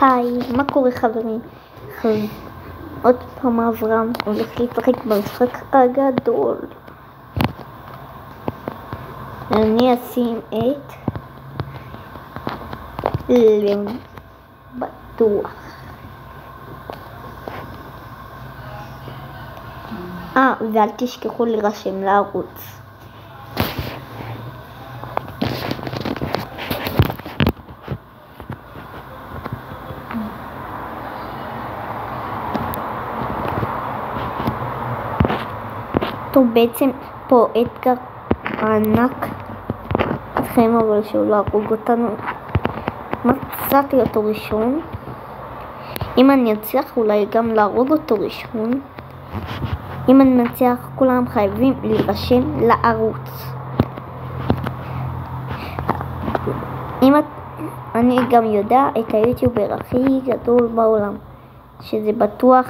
היי, מה קורה חברים? עוד פעם אברהם הולך להתרחק במשחק הגדול. אני אשים את ליאון בטוח. ואל תשכחו להירשם לערוץ. טוב, בעצם פה אתגר ענק אתכם, אבל שהוא לא הרוג אותנו. מצאתי אותו ראשון. אם אני אצליח אולי גם להרוג אותו ראשון. אם אני מצליח, כולם חייבים להירשם לערוץ. אני גם יודע את היוטיובר הכי גדול בעולם, שזה בטוח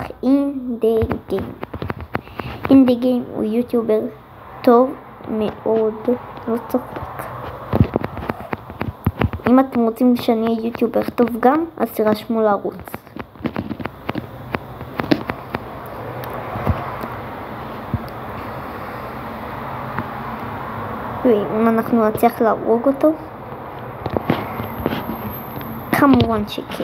אינדי-גיים הוא יוטיובר טוב מאוד, לא צוחק. אם אתם רוצים שאני אהיה יוטיובר טוב גם, אז תירשמו לערוץ. ואם אנחנו נצליח להרוג אותו, כמובן שכן.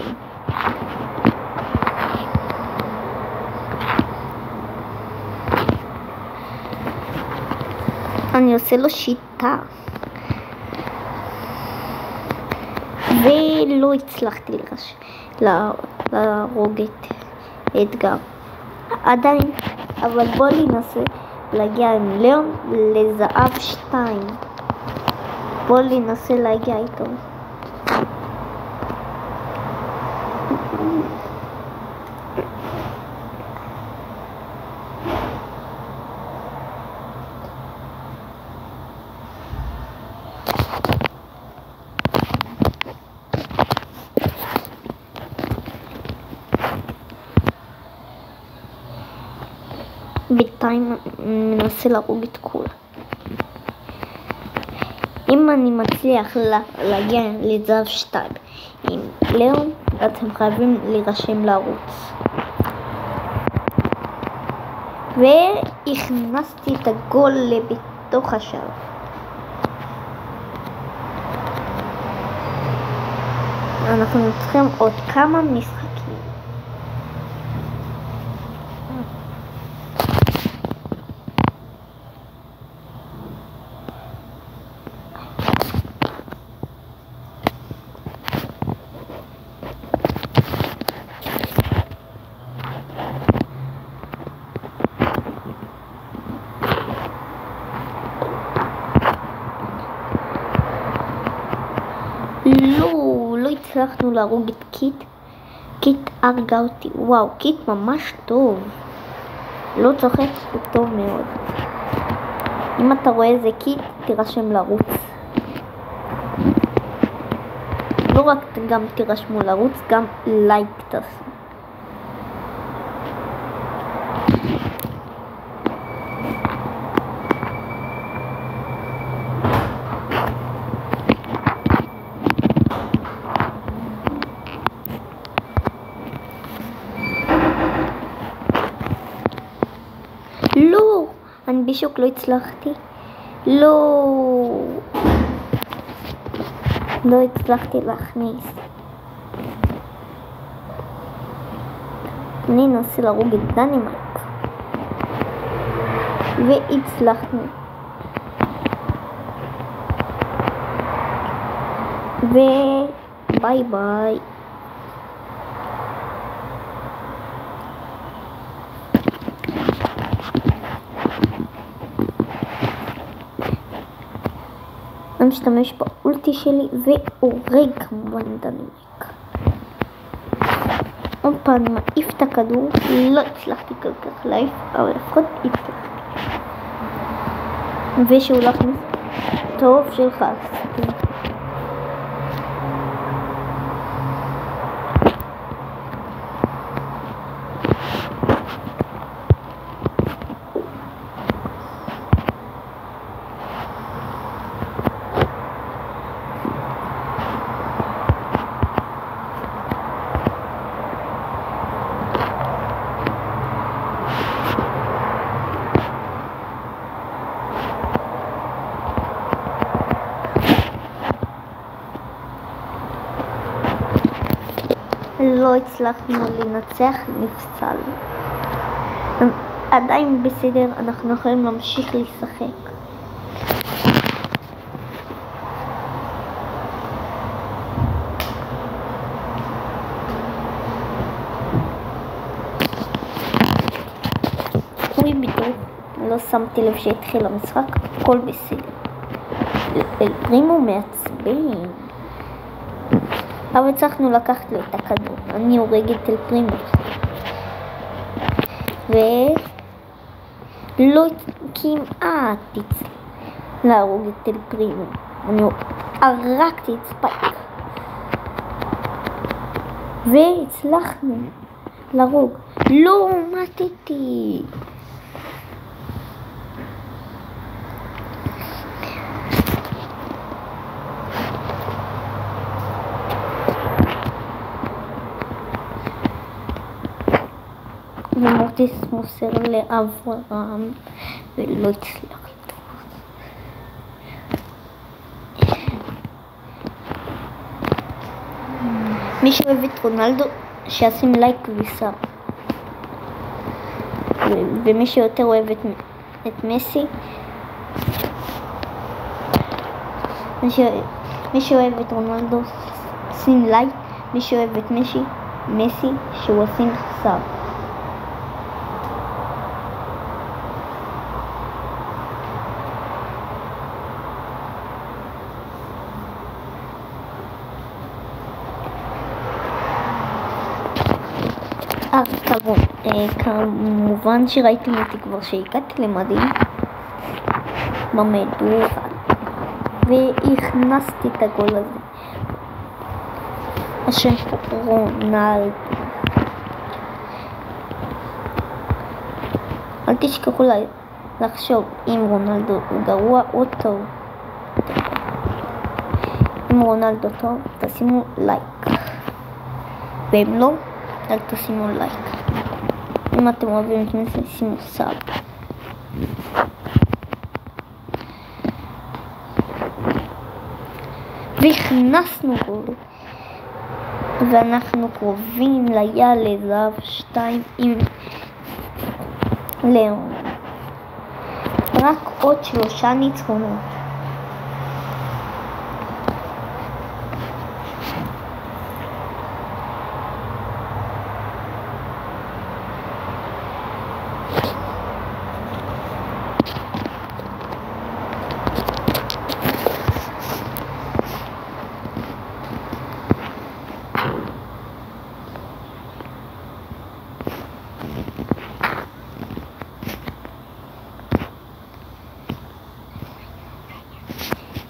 אני עושה לו שיטה ולא הצלחתי להרוג את אתגר עדיין, אבל בוא ננסה להגיע עם ליאון לזהב 2. בוא ננסה להגיע איתו. בינתיים מנסה להרוג את כולם. אם אני מצליח להגיע לזהב 2 עם ליאון, אתם חייבים להירשם לערוץ. והכנסתי את הגול לבתוך השער. אנחנו צריכים עוד כמה משחקים. לא הצלחנו להרוג את קיט. קיט הרגה אותי. וואו, קיט ממש טוב, לא צוחק, הוא טוב מאוד. אם אתה רואה איזה קיט, תירשם לערוץ. לא רק גם תירשמו לערוץ, גם לייק תעשו. לא, אני בשוק, לא הצלחתי. לא הצלחתי להכניס. אני אנסה להרוג את דנמרק. והצלחנו. וביי ביי. אני משתמש באולטי שלי והורג כמובן דנמרק. עוד פעם מעיף את הכדור. לא הצלחתי כל כך להעיף, אבל לפחות הצלחתי. ושהוא להכניס טוב שלך. לא הצלחנו לנצח, נפסל. עדיין בסדר, אנחנו יכולים להמשיך לשחק. אוי בדיוק, לא שמתי לב שהתחיל המשחק, הכל בסדר. אל פרימו מעצבן. אבל הצלחנו לקחת לו את הכדור. אני הורגת אל פרימו. ולא כמעט להרוג את אל פרימו. אני הרגתי את ספייק. והצלחנו להרוג. לא מתתי. ומורטיס מוסר לאברהם ולא הצליח לתפוס. מי שאוהב את רונלדו שישים לייק וסאב, ומי שיותר אוהב את מסי, מי שאוהב את רונלדו שים לייק, מי שאוהב את מסי שהוא ישים סאב. כמובן שראיתם אותי כבר שהגעתי למדים במדורה והכנסתי את הגול הזה. השם רונלדו. אל תשכחו לחשוב אם רונלדו הוא גרוע או טוב. אם רונלדו טוב תשימו לייק, ואם לא אל תשימו לייק. אם אתם אוהבים את מסי, שימו סאב. והכנסנו גול. ואנחנו קרובים ליעד לזהב 2 עם ליאון. רק עוד 3 ניצחונות.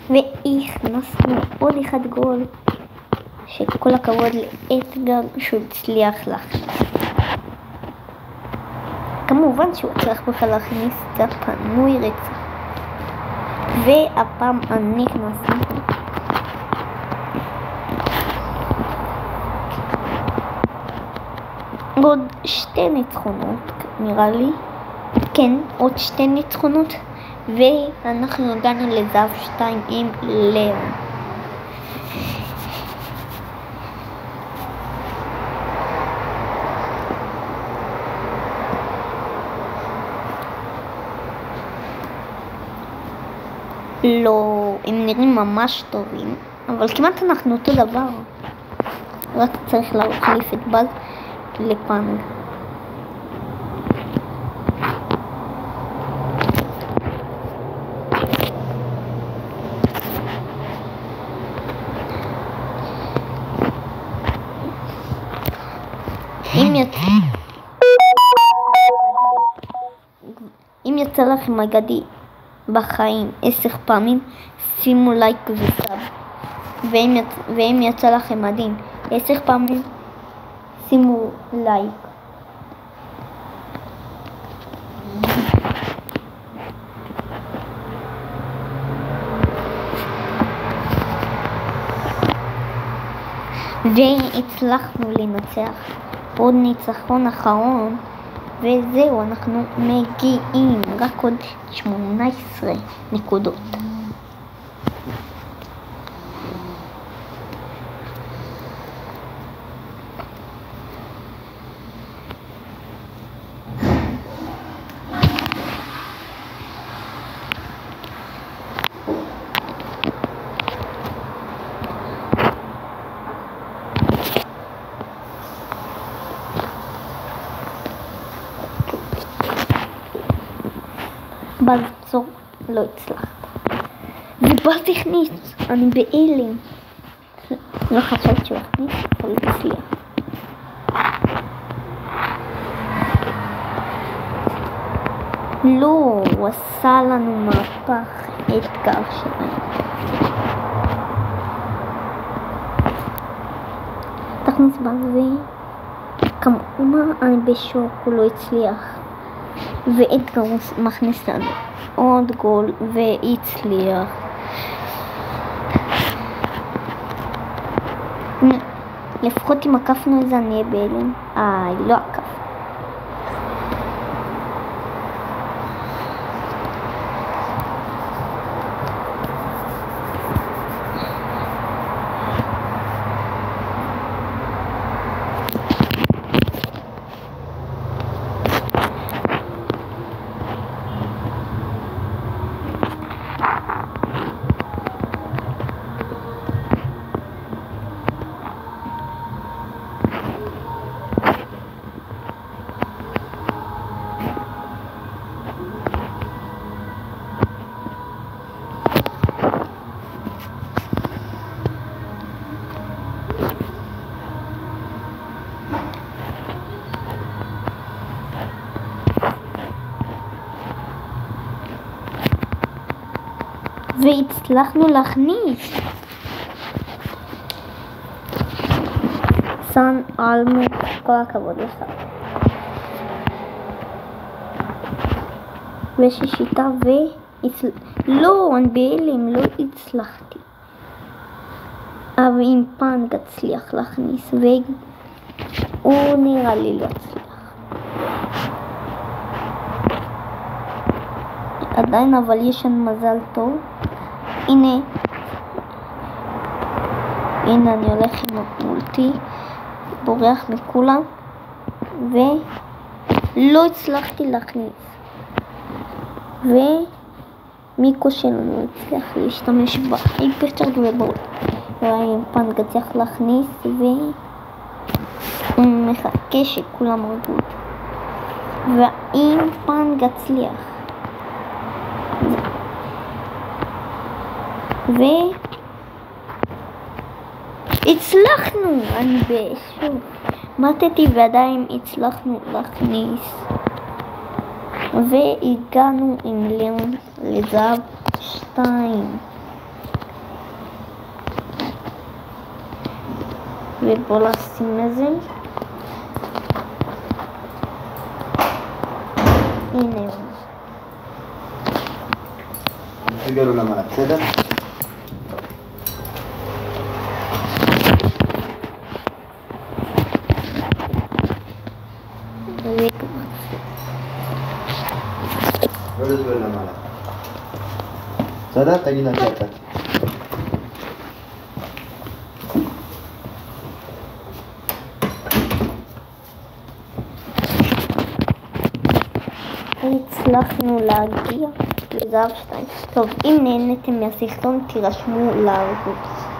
והכנסנו עוד אחד גול, שכל הכבוד לאתגר שהוא הצליח להכניס. כמובן שהוא הצליח בכלל להכניס את הפנוי רצח, והפעם אני הכנסתי עוד 2 ניצחונות נראה לי. כן, עוד 2 ניצחונות ואנחנו הגענו לזהב 2 עם ליאון. לא, הם נראים ממש טובים, אבל כמעט אנחנו אותו דבר. רק צריך להחליף את באז לפאנג. אם יצא לכם אגדי בחיים 10 פעמים, שימו לייק וסאב. ואם יצא לכם מדהים 10 פעמים, שימו לייק. והצלחנו לנצח. עוד ניצחון אחרון וזהו, אנחנו מגיעים רק עוד 18 נקודות. לא הצלחת. ובל תכניס, אני בהלם. לא חשבת שהוא הכניס, אבל הוא הצליח. לא, הוא עשה לנו מהפך אתגר שלנו. תכניס בזה. כמה אני בשוק, הוא לא הצליח. ואתגר הוא מכניס לנו עוד גול והצליח. לפחות אם עקפנו את זה אני אהיה בהלם. לא עקף. והצלחנו להכניס. סן אלמו, כל הכבוד לך. ויש לי שיטה לא, אני בהלם, לא הצלחתי. אבל אם פאנג הצליח להכניס, והוא נראה לי לא הצליח. עדיין, אבל יש לנו מזל טוב. הנה אני הולך עם המולטי, בורח מכולם, ולא הצלחתי להכניס. ומיקו שלנו הצליח להשתמש בהיפרצ'ארג והאם פאנג הצליח להכניס, והוא מחכה שכולם הרגו אותו. והאם פאנג הצליח. והצלחנו, אני בשוק מתתי ועדיין הצלחנו להכניס, והגענו עם ליאון לזהב 2. ובוא לשים את זה. הנה הוא. הגענו למעלה, בסדר? לא לזבל למעלה. בסדר? תגיד לה שאתה. הצלחנו להגיע לזהב 2. טוב, אם נהנתם מהסרטון תירשמו לערוץ.